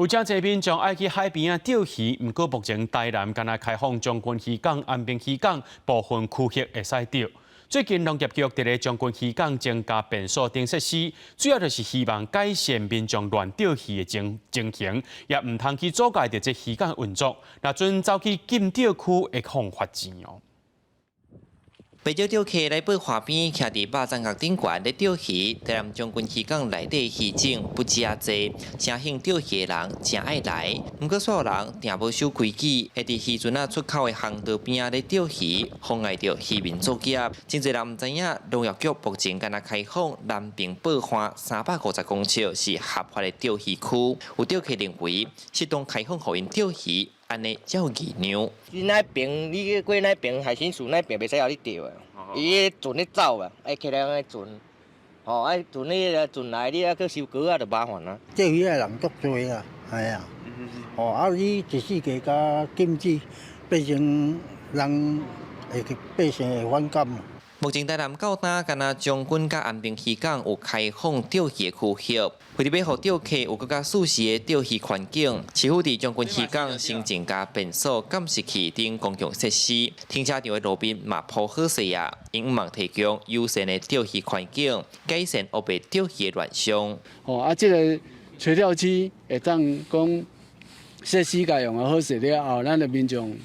有正济民众爱去海边啊钓鱼，不过目前台南敢若开放将军渔港、安平渔港部分区域会使钓。最近农业局伫咧将军渔港增加便所等设施，主要就是希望改善民众乱钓鱼的情形，也唔通去阻碍着这渔港运作。若准走去禁钓区，会恐罚钱哦。 不少钓客来报河边，徛伫肉粽角顶悬咧钓鱼。台南将军渔港内底鱼种不止啊多，真兴钓鱼的人真爱来。不过所有人定无守规矩，会伫渔船啊出口的航道边啊咧钓鱼，妨碍着渔民作业。真侪人唔知影，农业局目前敢若开放南平北岸350公尺是合法的钓鱼区。有钓客认为，适当开放互因钓鱼。 安尼才有义量。你那边，你过那边海鲜树那边袂使互你钓的，伊船咧走啊，爱起来个船，吼，爱船咧船来，你啊去收割啊，就麻烦啊。钓鱼的人足多啊，系啊，吼啊，你一世界甲禁止，变成人会百姓会反感。 目前台南到今，敢若将军甲安平渔港有开放钓鱼的区域，为了要互钓客有更加舒适的钓鱼环境，市府伫将军渔港新增加便所、监视器等公共设施，停车场的路边嘛铺好势啊，因毋望提供友善的钓鱼环境，改善乌白钓鱼的乱象。这个垂钓区会当讲设施家用好势了后，咱的民众。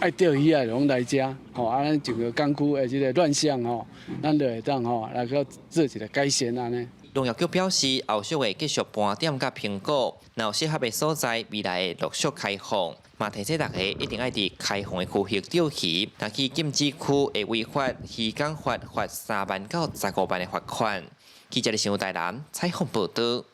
爱钓鱼啊，拢来遮，咱整个港区的这个乱象咱就会当来个做一个改善安尼。农业局表示，后续会继续盘点甲评估，若有适合的所在，未来会陆续开放。嘛提醒大家一定爱伫开放的区域钓鱼，若去禁止区会违法，渔港罚3万到15万的罚款。记者李新台南采访报道。